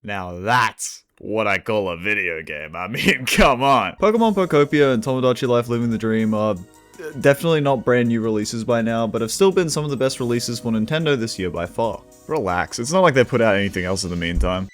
Now that's what I call a video game. I mean, come on. Pokemon Pokopia and Tomodachi Life Living the Dream are definitely not brand new releases by now, but have still been some of the best releases for Nintendo this year by far. Relax, it's not like they put out anything else in the meantime.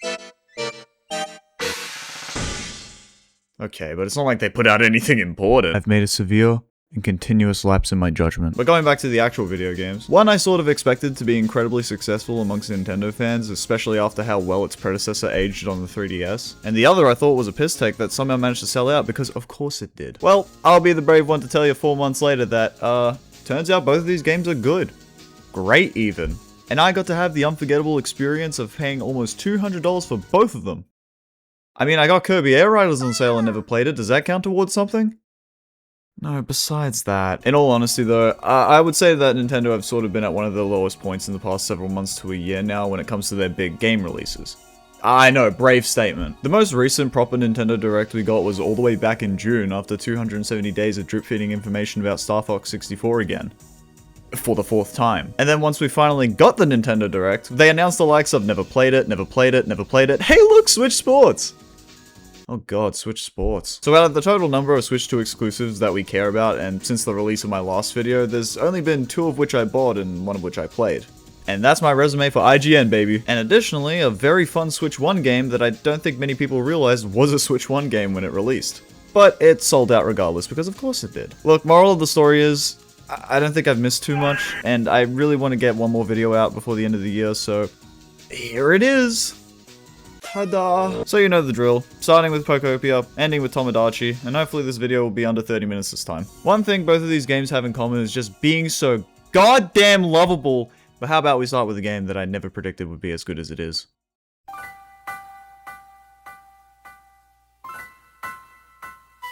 Okay, but it's not like they put out anything important. I've made a severe and continuous lapse in my judgment. But going back to the actual video games, one I sort of expected to be incredibly successful amongst Nintendo fans, especially after how well its predecessor aged on the 3DS. And the other I thought was a piss take that somehow managed to sell out because of course it did. Well, I'll be the brave one to tell you 4 months later that, turns out both of these games are good. Great even. And I got to have the unforgettable experience of paying almost $200 for both of them. I mean, I got Kirby Air Riders on sale and never played it. Does that count towards something? No, besides that. In all honesty though, I would say that Nintendo have sort of been at one of the lowest points in the past several months to a year now when it comes to their big game releases. I know, brave statement. The most recent proper Nintendo Direct we got was all the way back in June after 270 days of drip-feeding information about Star Fox 64 again. For the 4th time. And then once we finally got the Nintendo Direct, they announced the likes of never played it, never played it, never played it. Hey look, Switch Sports! Oh god, Switch Sports. So out of the total number of Switch 2 exclusives that we care about, and since the release of my last video, there's only been 2 of which I bought and 1 of which I played. And that's my resume for IGN, baby. And additionally, a very fun Switch 1 game that I don't think many people realized was a Switch 1 game when it released. But it sold out regardless, because of course it did. Look, moral of the story is, I don't think I've missed too much, and I really want to get 1 more video out before the end of the year, so here it is. Ta-da! So you know the drill, starting with Pokopia, ending with Tomodachi, and hopefully this video will be under 30 minutes this time. One thing both of these games have in common is just being so goddamn lovable, but how about we start with a game that I never predicted would be as good as it is.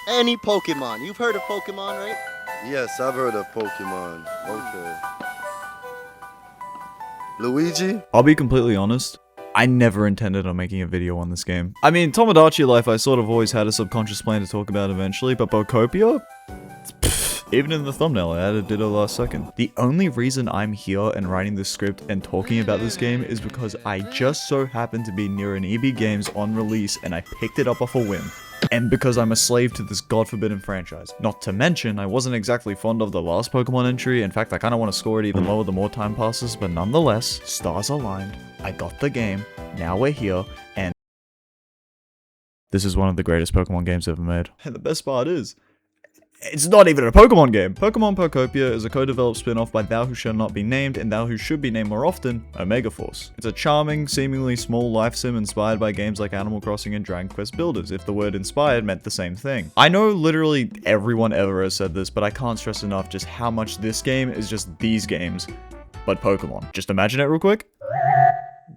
Any Pokemon. You've heard of Pokemon, right? Yes, I've heard of Pokemon. Okay. Luigi? I'll be completely honest. I never intended on making a video on this game. I mean, Tomodachi Life I sort of always had a subconscious plan to talk about eventually, but Pokopia? Pfft, even in the thumbnail I added ditto last second. The only reason I'm here and writing this script and talking about this game is because I just so happened to be near an EB Games on release and I picked it up off a whim. And because I'm a slave to this god-forbidden franchise. Not to mention, I wasn't exactly fond of the last Pokemon entry. In fact, I kind of want to score it even lower the more time passes, but nonetheless, stars aligned. I got the game, now we're here, and this is one of the greatest Pokemon games ever made. And the best part is, it's not even a Pokemon game! Pokemon Pokopia is a co-developed spin-off by Thou Who Shall Not Be Named and Thou Who Should Be Named More Often, Omega Force. It's a charming, seemingly small life sim inspired by games like Animal Crossing and Dragon Quest Builders, if the word inspired meant the same thing. I know literally everyone ever has said this, but I can't stress enough just how much this game is just these games, but Pokemon. Just imagine it real quick.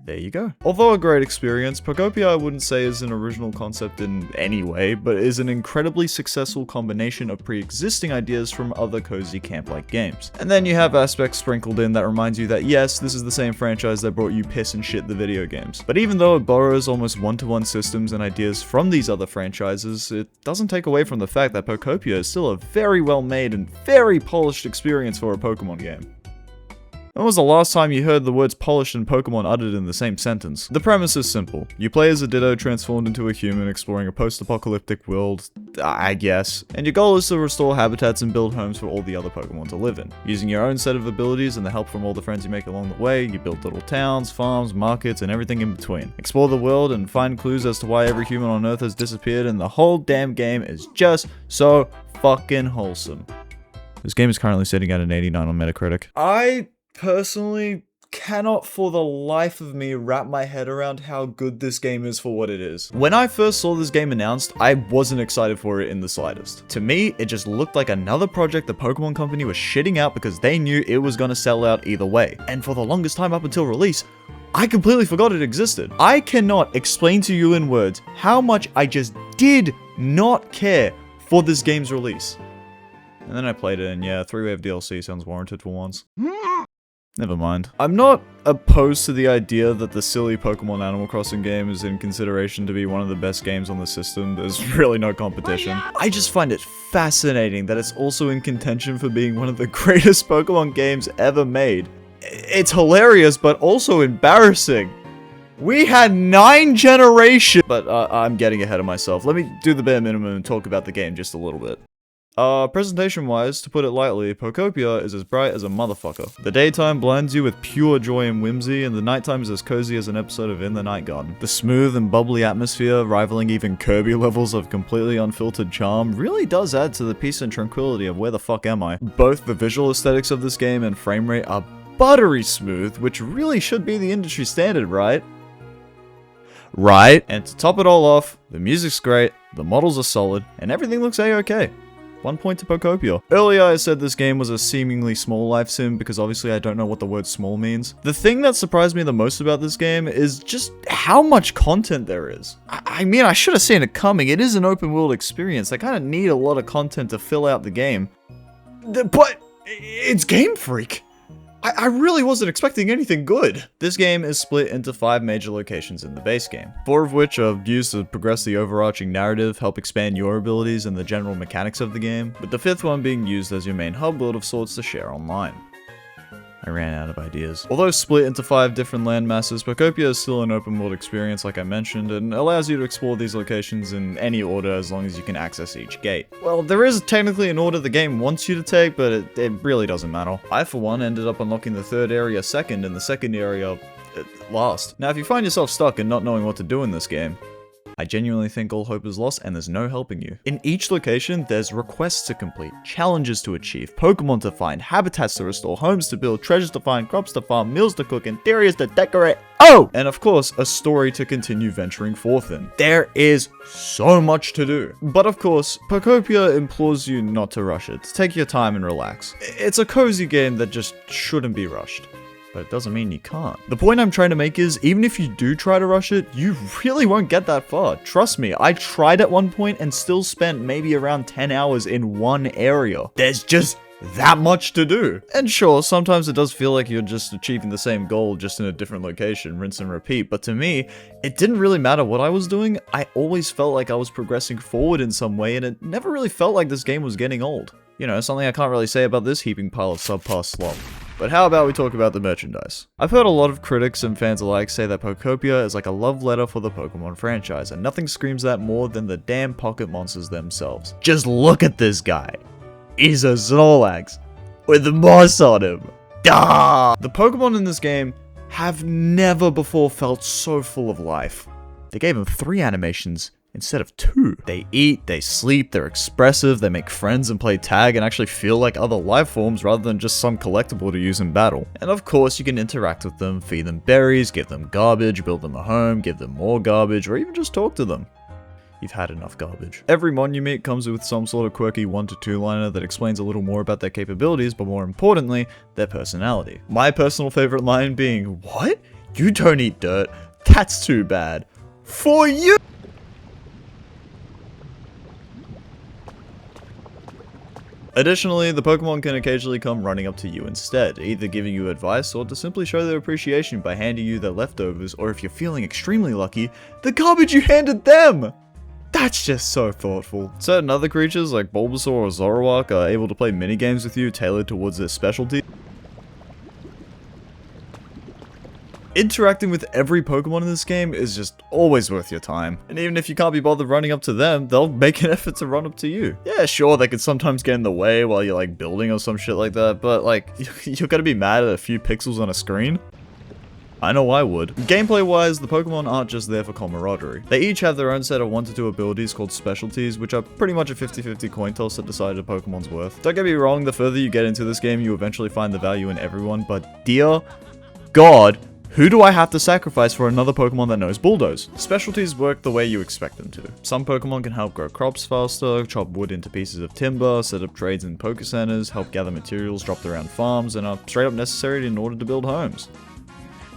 There you go. Although a great experience, Pokopia I wouldn't say is an original concept in any way, but is an incredibly successful combination of pre-existing ideas from other cozy camp-like games. And then you have aspects sprinkled in that reminds you that yes, this is the same franchise that brought you Piss and Shit the video games. But even though it borrows almost one-to-one systems and ideas from these other franchises, it doesn't take away from the fact that Pokopia is still a very well-made and very polished experience for a Pokemon game. When was the last time you heard the words polished and Pokemon uttered in the same sentence? The premise is simple. You play as a Ditto transformed into a human exploring a post-apocalyptic world, I guess, and your goal is to restore habitats and build homes for all the other Pokemon to live in. Using your own set of abilities and the help from all the friends you make along the way, you build little towns, farms, markets, and everything in between. Explore the world and find clues as to why every human on Earth has disappeared, and the whole damn game is just so fucking wholesome. This game is currently sitting at an 89 on Metacritic. I personally cannot for the life of me wrap my head around how good this game is for what it is. When I first saw this game announced, I wasn't excited for it in the slightest. To me, it just looked like another project the Pokemon Company was shitting out because they knew it was gonna sell out either way. And for the longest time up until release, I completely forgot it existed. I cannot explain to you in words how much I just did not care for this game's release. And then I played it and yeah, 3-wave DLC sounds warranted for once. Never mind. I'm not opposed to the idea that the silly Pokemon Animal Crossing game is in consideration to be one of the best games on the system. There's really no competition. I just find it fascinating that it's also in contention for being one of the greatest Pokemon games ever made. It's hilarious, but also embarrassing. We had 9 generations! But I'm getting ahead of myself. Let me do the bare minimum and talk about the game just a little bit. Presentation-wise, to put it lightly, Pokopia is as bright as a motherfucker. The daytime blinds you with pure joy and whimsy, and the nighttime is as cozy as an episode of In the Night Garden. The smooth and bubbly atmosphere, rivaling even Kirby levels of completely unfiltered charm, really does add to the peace and tranquility of where the fuck am I. Both the visual aesthetics of this game and frame rate are buttery smooth, which really should be the industry standard, right? Right? And to top it all off, the music's great, the models are solid, and everything looks a-okay. 1 point to Pokopia. Earlier I said this game was a seemingly small life sim because obviously I don't know what the word small means. The thing that surprised me the most about this game is just how much content there is. I mean, I should have seen it coming. It is an open world experience. I kind of need a lot of content to fill out the game. But it's Game Freak. I really wasn't expecting anything good. This game is split into 5 major locations in the base game, 4 of which are used to progress the overarching narrative, help expand your abilities and the general mechanics of the game, with the 5th one being used as your main hub world of sorts to share online. I ran out of ideas. Although split into 5 different land masses, Pokopia is still an open world experience like I mentioned, and allows you to explore these locations in any order as long as you can access each gate. Well, there is technically an order the game wants you to take, but it really doesn't matter. I, for one, ended up unlocking the 3rd area second and the 2nd area last. Now, if you find yourself stuck and not knowing what to do in this game, I genuinely think all hope is lost and there's no helping you. In each location, there's requests to complete, challenges to achieve, Pokemon to find, habitats to restore, homes to build, treasures to find, crops to farm, meals to cook, interiors to decorate. Oh! And of course, a story to continue venturing forth in. There is so much to do. But of course, Pokopia implores you not to rush it, to take your time and relax. It's a cozy game that just shouldn't be rushed. But it doesn't mean you can't. The point I'm trying to make is, even if you do try to rush it, you really won't get that far. Trust me, I tried at one point and still spent maybe around 10 hours in one area. There's just that much to do. And sure, sometimes it does feel like you're just achieving the same goal just in a different location, rinse and repeat, but to me, it didn't really matter what I was doing. I always felt like I was progressing forward in some way, and it never really felt like this game was getting old. You know, something I can't really say about this heaping pile of subpar slop. But how about we talk about the merchandise? I've heard a lot of critics and fans alike say that Pokopia is like a love letter for the Pokemon franchise, and nothing screams that more than the damn pocket monsters themselves. Just look at this guy. He's a Snorlax with moss on him. Duh! The Pokemon in this game have never before felt so full of life. They gave him 3 animations instead of 2. They eat, they sleep, they're expressive, they make friends and play tag and actually feel like other life forms rather than just some collectible to use in battle. And of course you can interact with them, feed them berries, give them garbage, build them a home, give them more garbage, or even just talk to them. You've had enough garbage. Every mon you meet comes with some sort of quirky 1 to 2 liner that explains a little more about their capabilities, but more importantly, their personality. My personal favorite line being, "What? You don't eat dirt? That's too bad. For you!" Additionally, the Pokemon can occasionally come running up to you instead, either giving you advice or to simply show their appreciation by handing you their leftovers, or if you're feeling extremely lucky, the garbage you handed them! That's just so thoughtful. Certain other creatures like Bulbasaur or Zoroark are able to play minigames with you tailored towards their specialty. Interacting with every Pokemon in this game is just always worth your time. And even if you can't be bothered running up to them, they'll make an effort to run up to you. Yeah, sure, they could sometimes get in the way while you're like building or some shit like that, but like, you're gonna be mad at a few pixels on a screen? I know I would. Gameplay wise, the Pokemon aren't just there for camaraderie. They each have their own set of 1 to 2 abilities called specialties, which are pretty much a 50-50 coin toss that decide a Pokemon's worth. Don't get me wrong, the further you get into this game, you eventually find the value in everyone, but dear God, who do I have to sacrifice for another Pokemon that knows Bulldoze? Specialties work the way you expect them to. Some Pokemon can help grow crops faster, chop wood into pieces of timber, set up trades in Poke Centers, help gather materials dropped around farms, and are straight up necessary in order to build homes.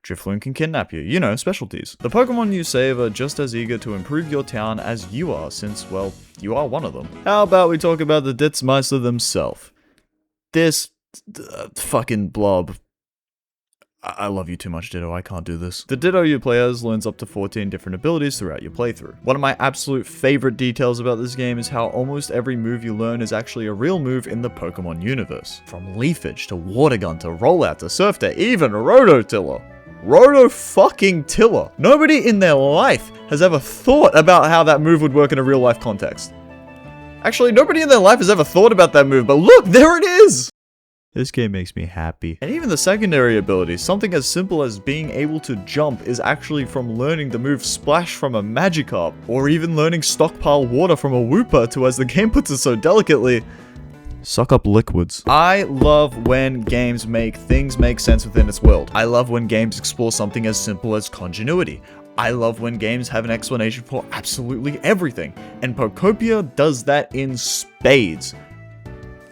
Drifloon can kidnap you, you know, specialties. The Pokemon you save are just as eager to improve your town as you are, since, well, you are one of them. How about we talk about the Ditzmeister themselves? This fucking blob. I love you too much, Ditto, I can't do this. The Ditto you play as learns up to 14 different abilities throughout your playthrough. One of my absolute favorite details about this game is how almost every move you learn is actually a real move in the Pokemon universe. From Leafage to Water Gun to Rollout to Surf to even Rototiller. Roto fucking Tiller. Nobody in their life has ever thought about how that move would work in a real life context. Actually, nobody in their life has ever thought about that move, but look, there it is! This game makes me happy. And even the secondary abilities, something as simple as being able to jump, is actually from learning the move Splash from a Magikarp, or even learning Stockpile Water from a Wooper to, as the game puts it so delicately, suck up liquids. I love when games make things make sense within its world. I love when games explore something as simple as continuity. I love when games have an explanation for absolutely everything, and Pokopia does that in spades.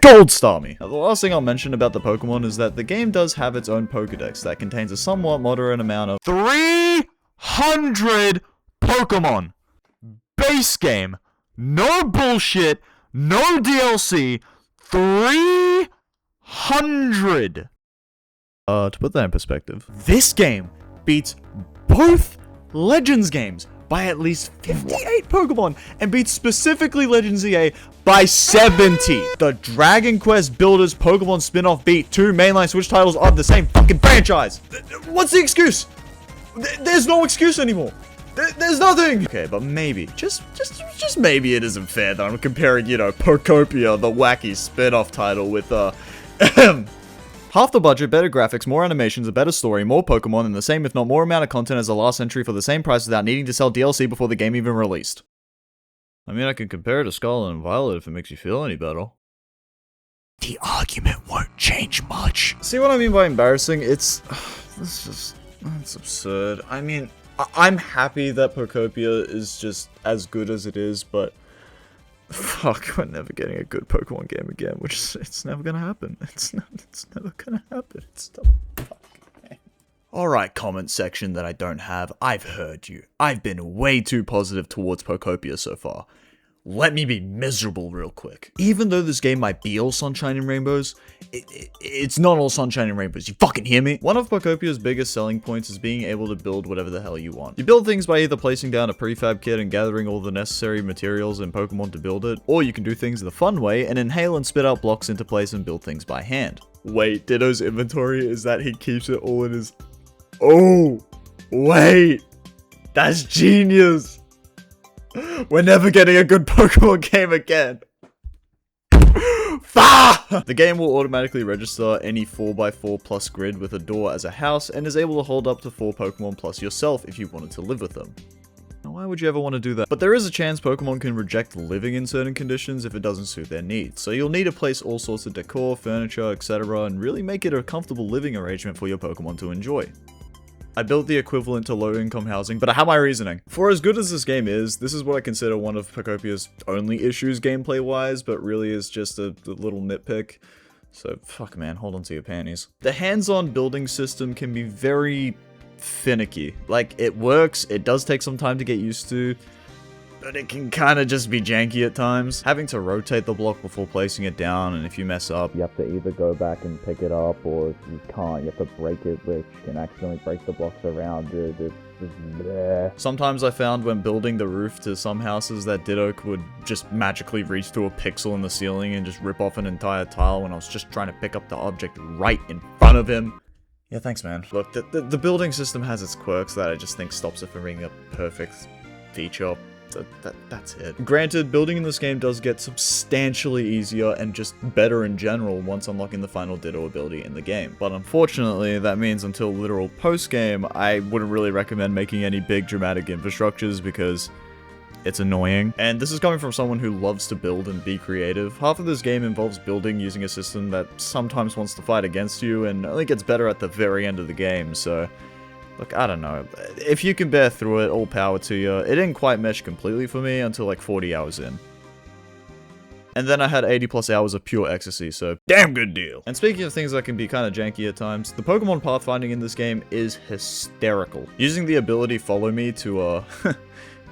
Gold star me! Now, the last thing I'll mention about the Pokemon is that the game does have its own Pokedex that contains a somewhat moderate amount of 300 Pokemon! Base game! No bullshit! No DLC! 300! To put that in perspective, this game beats both Legends games by at least 58 Pokemon, and beats specifically Legends EA by 70. The Dragon Quest Builders Pokemon spin-off beat 2 mainline Switch titles of the same fucking franchise. What's the excuse? There's no excuse anymore. There's nothing. Okay, but maybe, just maybe it isn't fair that I'm comparing, you know, Pokopia, the wacky spin-off title, with half the budget, better graphics, more animations, a better story, more Pokemon, and the same if not more amount of content as the last entry for the same price without needing to sell DLC before the game even released. I mean, I can compare it to Scarlet and Violet if it makes you feel any better. The argument won't change much. See what I mean by embarrassing? It's absurd. I mean, I'm happy that Pokopia is just as good as it is, but fuck, we're never getting a good Pokemon game again, which it's never gonna happen. It's never gonna happen. It's the fucking game. Alright, comment section that I don't have. I've heard you. I've been way too positive towards Pokopia so far. Let me be miserable real quick. Even though this game might be all sunshine and rainbows, it's not all sunshine and rainbows. You fucking hear me? One of Pokopia's biggest selling points is being able to build whatever the hell you want. You build things by either placing down a prefab kit and gathering all the necessary materials and Pokemon to build it, or you can do things the fun way and inhale and spit out blocks into place and build things by hand. Wait, Ditto's inventory is that he keeps it all in his... Oh! Wait! That's genius! We're never getting a good Pokemon game again. The game will automatically register any 4x4 plus grid with a door as a house, and is able to hold up to 4 Pokemon plus yourself if you wanted to live with them. Now, why would you ever want to do that? But there is a chance Pokemon can reject living in certain conditions if it doesn't suit their needs, so you'll need to place all sorts of decor, furniture, etc., and really make it a comfortable living arrangement for your Pokemon to enjoy. I built the equivalent to low-income housing, but I have my reasoning. For as good as this game is, this is what I consider one of Pokopia's only issues gameplay-wise, but really is just a little nitpick. So, fuck man, hold on to your panties. The hands-on building system can be very finicky. Like, it works, it does take some time to get used to, but it can kind of just be janky at times. Having to rotate the block before placing it down, and if you mess up, you have to either go back and pick it up, or if you can't, you have to break it, which can accidentally break the blocks around it. It's bleh. Sometimes I found when building the roof to some houses that Ditto would just magically reach to a pixel in the ceiling and just rip off an entire tile when I was just trying to pick up the object right in front of him. Yeah, thanks man. Look, the building system has its quirks that I just think stops it from being a perfect feature. That's it. Granted, building in this game does get substantially easier and just better in general once unlocking the final Ditto ability in the game. But unfortunately, that means until literal post-game, I wouldn't really recommend making any big dramatic infrastructures because it's annoying. And this is coming from someone who loves to build and be creative. Half of this game involves building using a system that sometimes wants to fight against you and only gets better at the very end of the game, so... Look, I don't know. If you can bear through it, all power to you. It didn't quite mesh completely for me until like 40 hours in. And then I had 80 plus hours of pure ecstasy, so damn good deal. And speaking of things that can be kind of janky at times, the Pokemon pathfinding in this game is hysterical. Using the ability Follow Me to,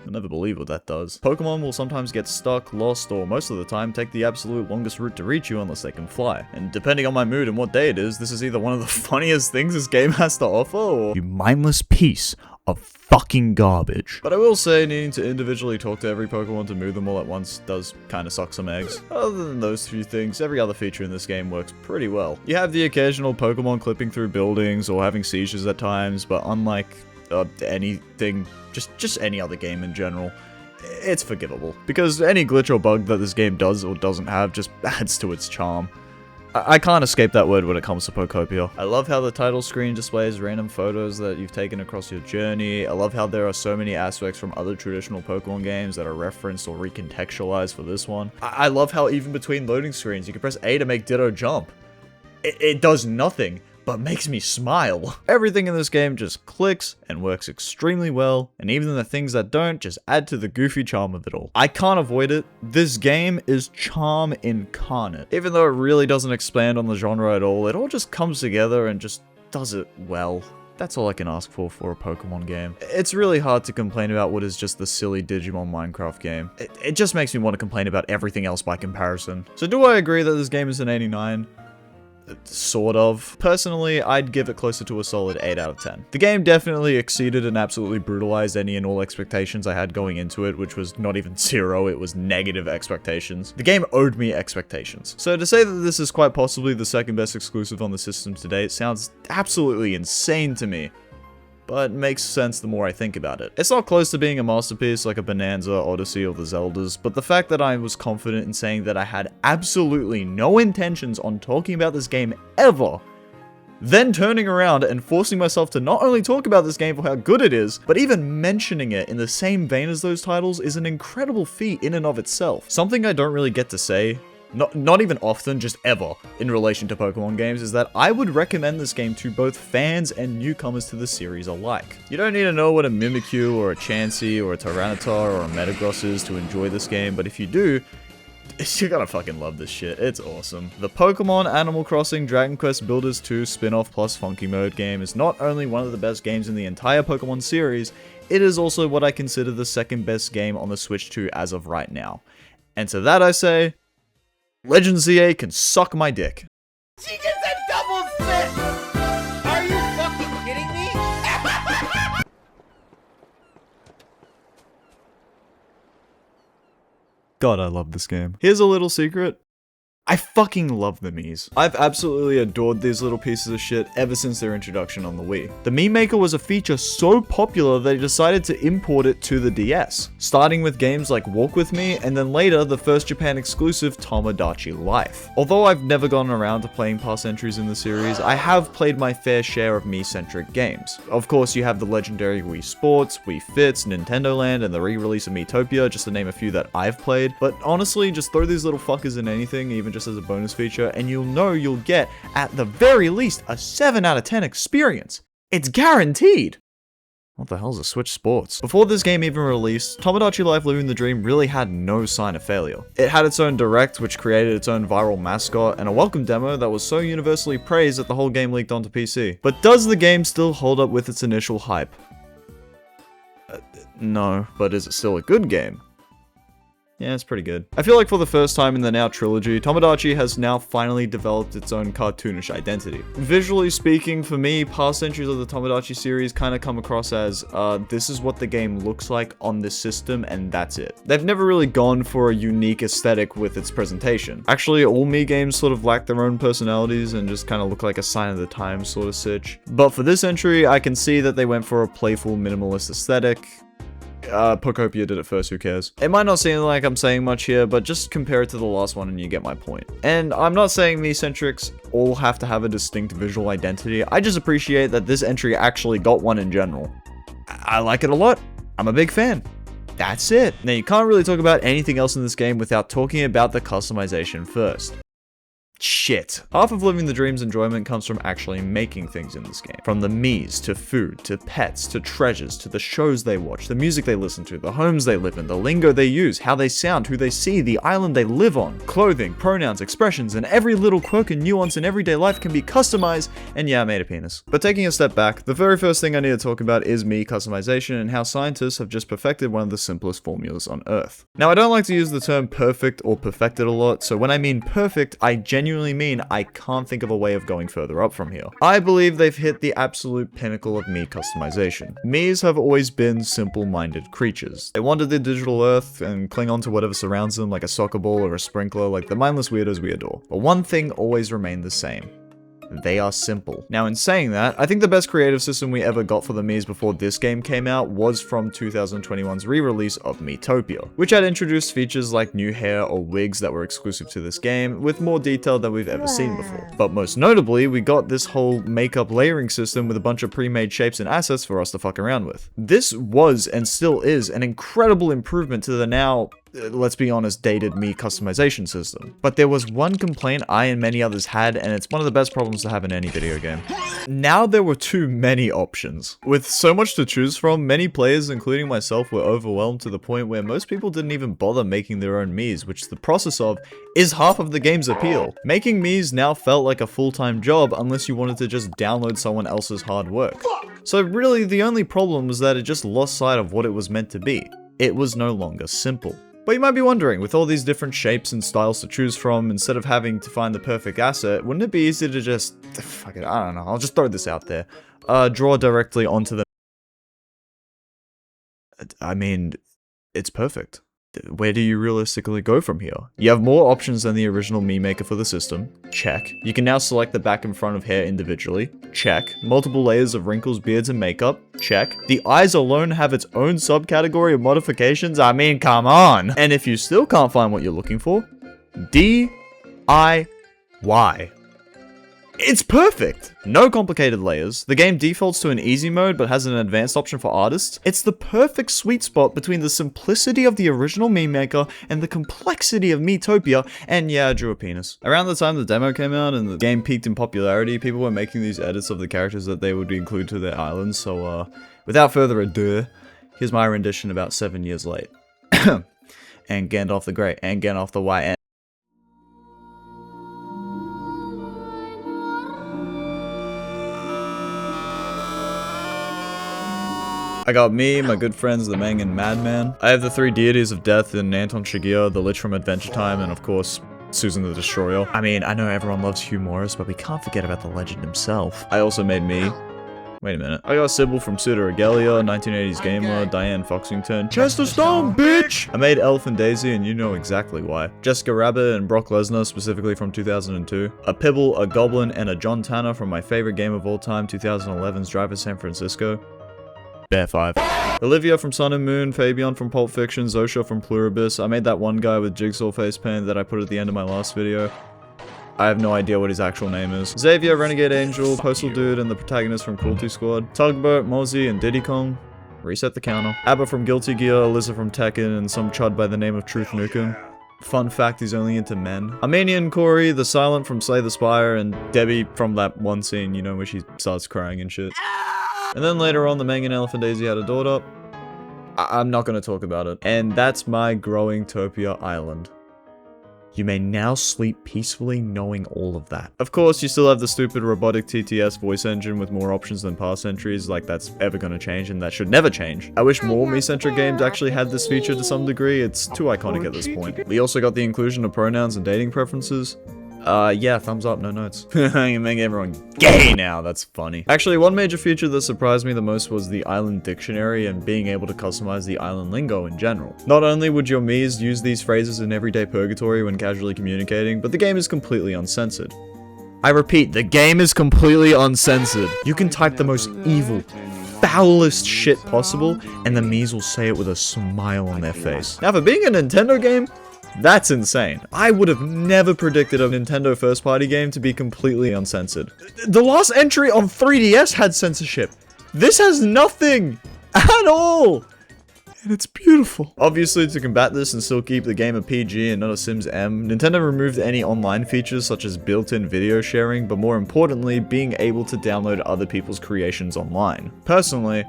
you'll never believe what that does. Pokemon will sometimes get stuck, lost, or most of the time take the absolute longest route to reach you unless they can fly. And depending on my mood and what day it is, this is either one of the funniest things this game has to offer, or... You mindless piece are fucking garbage. But I will say, needing to individually talk to every Pokemon to move them all at once does kind of suck some eggs. Other than those few things, every other feature in this game works pretty well. You have the occasional Pokemon clipping through buildings or having seizures at times, but unlike anything, just any other game in general, it's forgivable. Because any glitch or bug that this game does or doesn't have just adds to its charm. I can't escape that word when it comes to Pokopia. I love how the title screen displays random photos that you've taken across your journey. I love how there are so many aspects from other traditional Pokemon games that are referenced or recontextualized for this one. I love how even between loading screens, you can press A to make Ditto jump. It does nothing, but makes me smile. Everything in this game just clicks and works extremely well, and even the things that don't just add to the goofy charm of it all. I can't avoid it. This game is charm incarnate. Even though it really doesn't expand on the genre at all, it all just comes together and just does it well. That's all I can ask for a Pokemon game. It's really hard to complain about what is just the silly Digimon Minecraft game. It just makes me want to complain about everything else by comparison. So do I agree that this game is an 89? Sort of. Personally, I'd give it closer to a solid 8 out of 10. The game definitely exceeded and absolutely brutalized any and all expectations I had going into it, which was not even 0, it was negative expectations. The game owed me expectations. So to say that this is quite possibly the second best exclusive on the system to date sounds absolutely insane to me, but makes sense the more I think about it. It's not close to being a masterpiece like a Bonanza, Odyssey, or the Zeldas, but the fact that I was confident in saying that I had absolutely no intentions on talking about this game ever, then turning around and forcing myself to not only talk about this game for how good it is, but even mentioning it in the same vein as those titles is an incredible feat in and of itself. Something I don't really get to say, not even often, just ever, in relation to Pokemon games, is that I would recommend this game to both fans and newcomers to the series alike. You don't need to know what a Mimikyu, or a Chansey, or a Tyranitar, or a Metagross is to enjoy this game, but if you do, you're gonna fucking love this shit. It's awesome. The Pokemon Animal Crossing Dragon Quest Builders 2 spin-off plus Funky Mode game is not only one of the best games in the entire Pokemon series, it is also what I consider the second best game on the Switch 2 as of right now. And to that I say, Legend ZA can suck my dick. She gets a double fist! Are you fucking kidding me? God, I love this game. Here's a little secret. I fucking love the Miis. I've absolutely adored these little pieces of shit ever since their introduction on the Wii. The Mii Maker was a feature so popular that they decided to import it to the DS, starting with games like Walk With Me, and then later the first Japan exclusive Tomodachi Life. Although I've never gotten around to playing past entries in the series, I have played my fair share of Mii-centric games. Of course, you have the legendary Wii Sports, Wii Fits, Nintendo Land, and the re-release of Miitopia, just to name a few that I've played. But honestly, just throw these little fuckers in anything, even just as a bonus feature, and you'll know you'll get, at the very least, a 7 out of 10 experience. It's guaranteed! What the hell's a Switch Sports? Before this game even released, Tomodachi Life Living the Dream really had no sign of failure. It had its own direct, which created its own viral mascot, and a welcome demo that was so universally praised that the whole game leaked onto PC. But does the game still hold up with its initial hype? No, but is it still a good game? Yeah, it's pretty good. I feel like for the first time in the now trilogy, Tomodachi has now finally developed its own cartoonish identity. Visually speaking, for me, past entries of the Tomodachi series kind of come across as, this is what the game looks like on this system, and that's it. They've never really gone for a unique aesthetic with its presentation. Actually, all Mii games sort of lack their own personalities and just kind of look like a sign of the times sort of sitch. But for this entry, I can see that they went for a playful, minimalist aesthetic. Pokopia did it first, who cares? It might not seem like I'm saying much here, but just compare it to the last one and you get my point. And I'm not saying Mii-centrics all have to have a distinct visual identity, I just appreciate that this entry actually got one in general. I like it a lot, I'm a big fan. That's it. Now you can't really talk about anything else in this game without talking about the customization first. Shit. Half of Living the Dream's enjoyment comes from actually making things in this game. From the Miis, to food, to pets, to treasures, to the shows they watch, the music they listen to, the homes they live in, the lingo they use, how they sound, who they see, the island they live on. Clothing, pronouns, expressions, and every little quirk and nuance in everyday life can be customized, and yeah, I made a penis. But taking a step back, the very first thing I need to talk about is Mii customization and how scientists have just perfected one of the simplest formulas on Earth. Now, I don't like to use the term perfect or perfected a lot, so when I mean perfect, I genuinely genuinely mean I can't think of a way of going further up from here. I believe they've hit the absolute pinnacle of Mii customization. Miis have always been simple-minded creatures. They wander the digital earth and cling on to whatever surrounds them, like a soccer ball or a sprinkler, like the mindless weirdos we adore. But one thing always remained the same. They are simple. Now, in saying that, I think the best creative system we ever got for the Miis before this game came out was from 2021's re-release of Miitopia, which had introduced features like new hair or wigs that were exclusive to this game, with more detail than we've ever seen before. But most notably, we got this whole makeup layering system with a bunch of pre-made shapes and assets for us to fuck around with. This was, and still is, an incredible improvement to the now, let's be honest, dated Mii customization system. But there was one complaint I and many others had, and it's one of the best problems to have in any video game. Now there were too many options. With so much to choose from, many players, including myself, were overwhelmed to the point where most people didn't even bother making their own Miis, which the process of is half of the game's appeal. Making Miis now felt like a full-time job unless you wanted to just download someone else's hard work. So really, the only problem was that it just lost sight of what it was meant to be. It was no longer simple. But you might be wondering, with all these different shapes and styles to choose from, instead of having to find the perfect asset, wouldn't it be easy to just, fuck it, I don't know, I'll just throw this out there, draw directly onto the... I mean, it's perfect. Where do you realistically go from here? You have more options than the original Mii Maker for the system. Check. You can now select the back and front of hair individually. Check. Multiple layers of wrinkles, beards, and makeup. Check. The eyes alone have its own subcategory of modifications. I mean, come on. And if you still can't find what you're looking for, DIY. It's perfect! No complicated layers, the game defaults to an easy mode but has an advanced option for artists. It's the perfect sweet spot between the simplicity of the original Mii Maker and the complexity of Miitopia, and yeah, I drew a penis. Around the time the demo came out and the game peaked in popularity, people were making these edits of the characters that they would include to their islands, so without further ado, here's my rendition about 7 years late. And Gandalf the Great, and Gandalf the White, and I got me, my good friends, the Meng and Madman. I have the three deities of death in Anton Shigeru, the Lich from Adventure Time, and of course, Susan the Destroyer. I mean, I know everyone loves Hugh Morris, but we can't forget about the legend himself. I also made me. Wait a minute. I got Sybil from Pseudo Regalia, 1980s Gamer, Diane Foxington. Chester Stone, bitch! I made Elf and Daisy, and you know exactly why. Jessica Rabbit and Brock Lesnar, specifically from 2002. A Pibble, a Goblin, and a John Tanner from my favorite game of all time, 2011's Drive to San Francisco. Bear 5. Olivia from Sun and Moon, Fabian from Pulp Fiction, Zosha from Pluribus. I made that one guy with jigsaw face paint that I put at the end of my last video. I have no idea what his actual name is. Xavier, Renegade Angel, Postal Dude, and the protagonist from Cruelty Squad. Tugboat, Mozzie, and Diddy Kong. Reset the counter. Abba from Guilty Gear, Alyssa from Tekken, and some chud by the name of Truth Nukem. Fun fact, he's only into men. Armenian Corey, the Silent from Slay the Spire, and Debbie from that one scene, you know, where she starts crying and shit. And then later on, the Meng and Elf and Daisy had a daughter. I'm not gonna talk about it. And that's my growing Topia Island. You may now sleep peacefully knowing all of that. Of course, you still have the stupid robotic TTS voice engine with more options than past entries, like that's ever gonna change, and that should never change. I wish more Mii-centric games actually had this feature to some degree. It's too iconic at this point. We also got the inclusion of pronouns and dating preferences. Yeah, thumbs up, no notes. You make everyone gay now, that's funny. Actually, one major feature that surprised me the most was the island dictionary and being able to customize the island lingo in general. Not only would your Miis use these phrases in everyday purgatory when casually communicating, but the game is completely uncensored. I repeat, the game is completely uncensored. You can type the most evil, foulest shit possible, and the Miis will say it with a smile on their face. Now, for being a Nintendo game, that's insane. I would have never predicted a Nintendo first-party game to be completely uncensored. The last entry on 3DS had censorship. This has nothing at all. And it's beautiful. Obviously, to combat this and still keep the game a PG and not a Sims M, Nintendo removed any online features such as built-in video sharing, but more importantly, being able to download other people's creations online. Personally,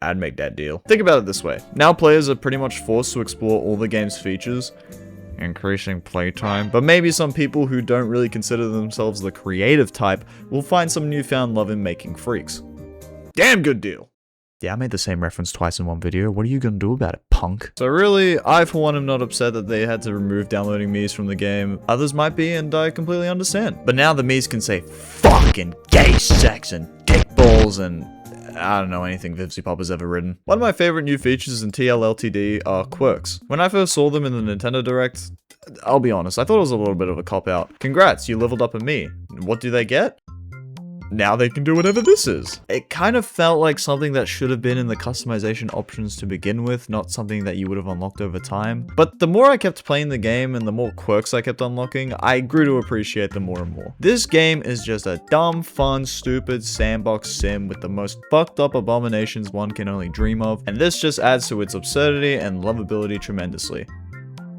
I'd make that deal. Think about it this way. Now players are pretty much forced to explore all the game's features, increasing playtime, but maybe some people who don't really consider themselves the creative type will find some newfound love in making freaks. Damn good deal. Yeah, I made the same reference twice in one video. What are you gonna do about it? punk. So really, I for one am not upset that they had to remove downloading Miis from the game. Others might be, and I completely understand. But now the Miis can say fucking gay sex and dick balls and I don't know anything Vivsy Pop has ever written. One of my favorite new features in TLLTD are quirks. When I first saw them in the Nintendo Direct, I'll be honest, I thought it was a little bit of a cop-out. Congrats, you leveled up a Mii. What do they get? Now they can do whatever this is. It kind of felt like something that should have been in the customization options to begin with, not something that you would have unlocked over time. But the more I kept playing the game and the more quirks I kept unlocking, I grew to appreciate them more and more. This game is just a dumb, fun, stupid sandbox sim with the most fucked up abominations one can only dream of, and this just adds to its absurdity and lovability tremendously.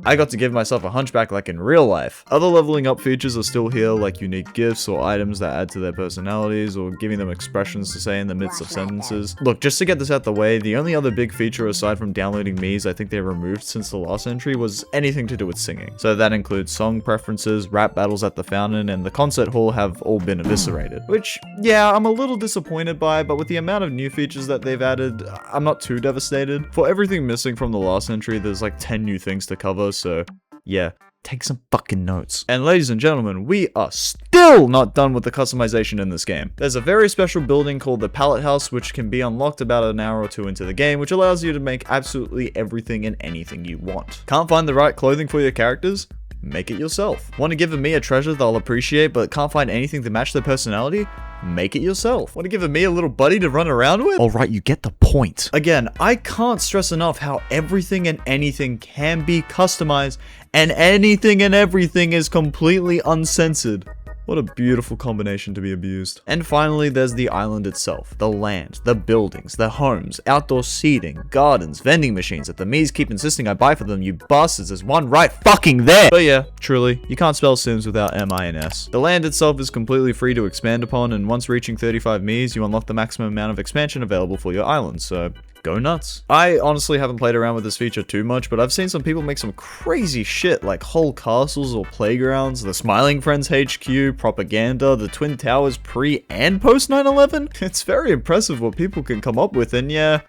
I got to give myself a hunchback like in real life. Other leveling up features are still here, like unique gifts or items that add to their personalities, or giving them expressions to say in the midst of sentences. Look, just to get this out the way, the only other big feature aside from downloading Miis I think they removed since the last entry was anything to do with singing. So that includes song preferences, rap battles at the fountain, and the concert hall have all been eviscerated. Which, yeah, I'm a little disappointed by, but with the amount of new features that they've added, I'm not too devastated. For everything missing from the last entry, there's like 10 new things to cover. So yeah, take some fucking notes. And ladies and gentlemen, we are still not done with the customization in this game. There's a very special building called the Pallet House, which can be unlocked about an hour or two into the game, which allows you to make absolutely everything and anything you want. Can't find the right clothing for your characters? Make it yourself. Want to give a Mii a treasure they'll appreciate but can't find anything to match their personality? Make it yourself. Want to give a Mii a little buddy to run around with? Alright, you get the point. Again, I can't stress enough how everything and anything can be customized and anything and everything is completely uncensored. What a beautiful combination to be abused. And finally, there's the island itself. The land, the buildings, the homes, outdoor seating, gardens, vending machines that the Miis keep insisting I buy for them, you bastards. There's one right fucking there! But yeah, truly, you can't spell Sims without M-I-N-S. The land itself is completely free to expand upon, and once reaching 35 Miis, you unlock the maximum amount of expansion available for your island, so go nuts. I honestly haven't played around with this feature too much, but I've seen some people make some crazy shit like whole castles or playgrounds, the Smiling Friends HQ, propaganda, the Twin Towers pre and post 9/11. It's very impressive what people can come up with, and yeah,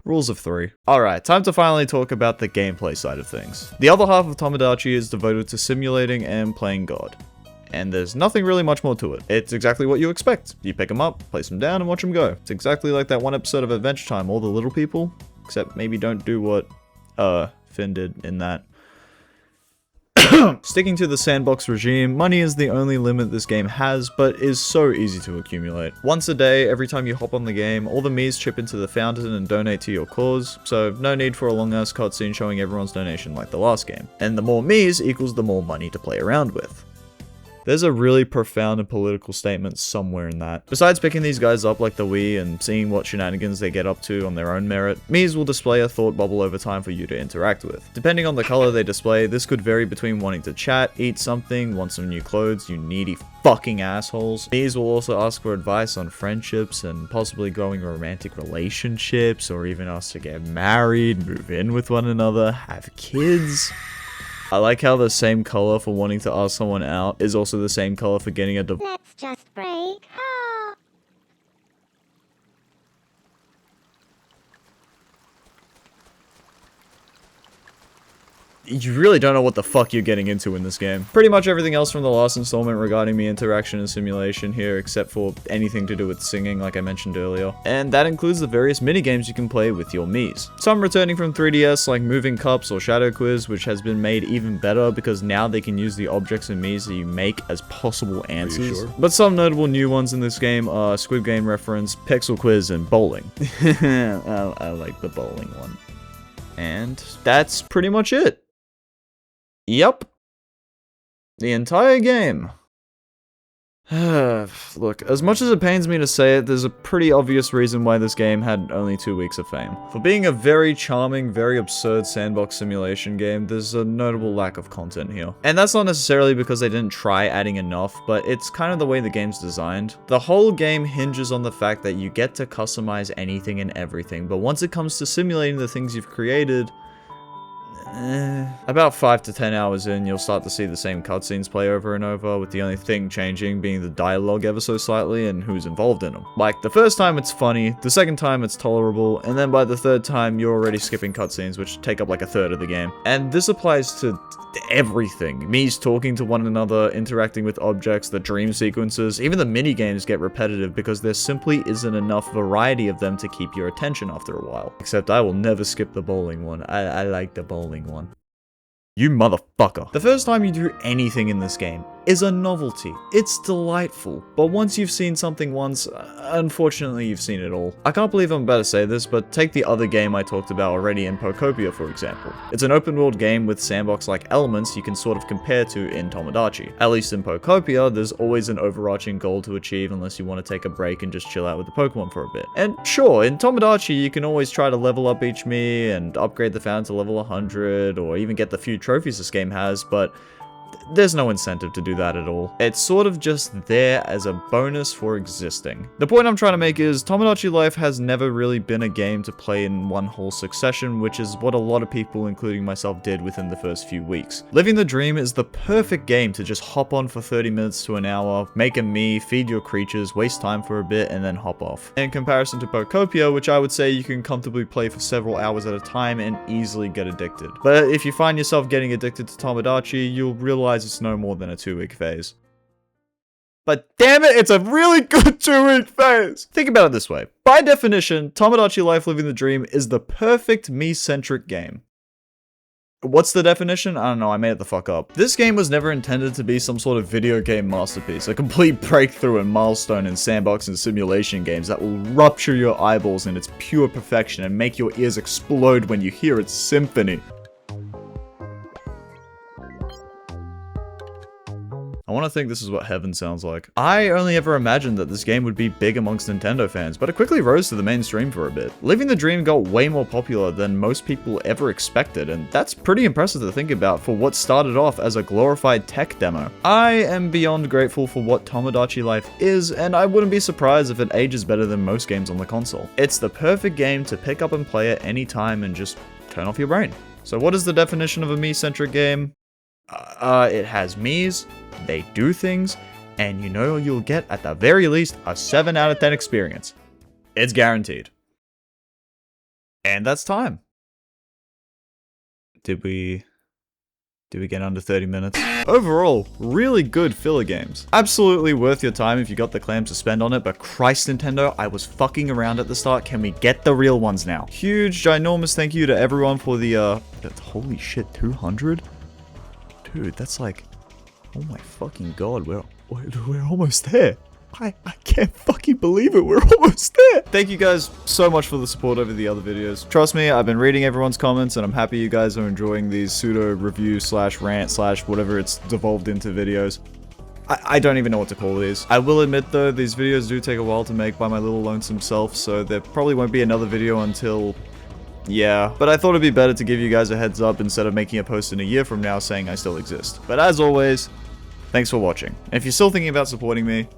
rules of 3. Alright, time to finally talk about the gameplay side of things. The other half of Tomodachi is devoted to simulating and playing God. And there's nothing really much more to it. It's exactly what you expect. You pick them up, place them down, and watch them go. It's exactly like that one episode of Adventure Time, All the Little People, except maybe don't do what, Finn did in that. Sticking to the sandbox regime, money is the only limit this game has, but is so easy to accumulate. Once a day, every time you hop on the game, all the Miis chip into the fountain and donate to your cause, so no need for a long-ass cutscene showing everyone's donation like the last game. And the more Miis equals the more money to play around with. There's a really profound and political statement somewhere in that. Besides picking these guys up like the Wii and seeing what shenanigans they get up to on their own merit, Miis will display a thought bubble over time for you to interact with. Depending on the color they display, this could vary between wanting to chat, eat something, want some new clothes, you needy fucking assholes. Miis will also ask for advice on friendships and possibly growing romantic relationships, or even ask to get married, move in with one another, have kids. I like how the same color for wanting to ask someone out is also the same color for getting a divorce. Let's just break. Oh. You really don't know what the fuck you're getting into in this game. Pretty much everything else from the last installment regarding Mii interaction and simulation here, except for anything to do with singing like I mentioned earlier. And that includes the various minigames you can play with your Miis. Some returning from 3DS like Moving Cups or Shadow Quiz, which has been made even better because now they can use the objects and Miis that you make as possible answers. Sure? But some notable new ones in this game are Squid Game reference, Pixel Quiz, and bowling. I like the bowling one. And that's pretty much it. Yep. The entire game. Look, as much as it pains me to say it, there's a pretty obvious reason why this game had only 2 weeks of fame. For being a very charming, very absurd sandbox simulation game, there's a notable lack of content here. And that's not necessarily because they didn't try adding enough, but it's kind of the way the game's designed. The whole game hinges on the fact that you get to customize anything and everything, but once it comes to simulating the things you've created, About 5 to 10 hours in, you'll start to see the same cutscenes play over and over, with the only thing changing being the dialogue ever so slightly and who's involved in them. Like, the first time it's funny, the second time it's tolerable, and then by the third time you're already skipping cutscenes, which take up like a third of the game. And this applies to everything. Me's talking to one another, interacting with objects, the dream sequences, even the mini-games get repetitive because there simply isn't enough variety of them to keep your attention after a while. Except I will never skip the bowling one. I like the bowling one. You motherfucker. The first time you do anything in this game is a novelty. It's delightful. But once you've seen something once, unfortunately you've seen it all. I can't believe I'm about to say this, but take the other game I talked about already in Pokopia, for example. It's an open world game with sandbox-like elements you can sort of compare to in Tomodachi. At least in Pokopia, there's always an overarching goal to achieve unless you want to take a break and just chill out with the Pokemon for a bit. And sure, in Tomodachi you can always try to level up each Mii and upgrade the fountain to level 100, or even get the few trophies this game has, but there's no incentive to do that at all. It's sort of just there as a bonus for existing. The point I'm trying to make is Tomodachi Life has never really been a game to play in one whole succession, which is what a lot of people, including myself, did within the first few weeks. Living the Dream is the perfect game to just hop on for 30 minutes to an hour, make a Mii, feed your creatures, waste time for a bit, and then hop off. In comparison to Pokopia, which I would say you can comfortably play for several hours at a time and easily get addicted. But if you find yourself getting addicted to Tomodachi, you'll realize it's no more than a 2-week phase. But damn it, it's a really good 2-week phase! Think about it this way. By definition, Tomodachi Life Living the Dream is the perfect me-centric game. What's the definition? I don't know, I made it the fuck up. This game was never intended to be some sort of video game masterpiece, a complete breakthrough and milestone in sandbox and simulation games that will rupture your eyeballs in its pure perfection and make your ears explode when you hear its symphony. I want to think this is what heaven sounds like. I only ever imagined that this game would be big amongst Nintendo fans, but it quickly rose to the mainstream for a bit. Living the Dream got way more popular than most people ever expected, and that's pretty impressive to think about for what started off as a glorified tech demo. I am beyond grateful for what Tomodachi Life is, and I wouldn't be surprised if it ages better than most games on the console. It's the perfect game to pick up and play at any time and just turn off your brain. So what is the definition of a me-centric game? It has Miis, they do things, and you know you'll get, at the very least, a 7 out of 10 experience. It's guaranteed. And that's time. Did we get under 30 minutes? Overall, really good filler games. Absolutely worth your time if you got the clams to spend on it, but Christ Nintendo, I was fucking around at the start. Can we get the real ones now? Huge, ginormous thank you to everyone for the, holy shit, 200? Dude, that's like, oh my fucking god, we're almost there. I can't fucking believe it, we're almost there. Thank you guys so much for the support over the other videos. Trust me, I've been reading everyone's comments and I'm happy you guys are enjoying these pseudo review slash rant slash whatever it's devolved into videos. I don't even know what to call these. I will admit though, these videos do take a while to make by my little lonesome self, so there probably won't be another video until... yeah, but I thought it'd be better to give you guys a heads up instead of making a post in a year from now saying I still exist. But as always, thanks for watching. And if you're still thinking about supporting me,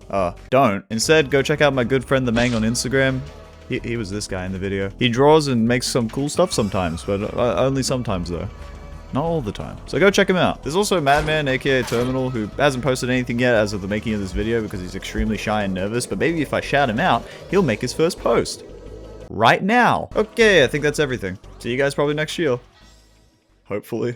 don't. Instead, go check out my good friend The Mang on Instagram. He was this guy in the video. He draws and makes some cool stuff sometimes, but only sometimes though. Not all the time. So go check him out. There's also Madman, aka Terminal, who hasn't posted anything yet as of the making of this video because he's extremely shy and nervous, but maybe if I shout him out, he'll make his first post. Right now. Okay, I think that's everything. See you guys probably next year. Hopefully.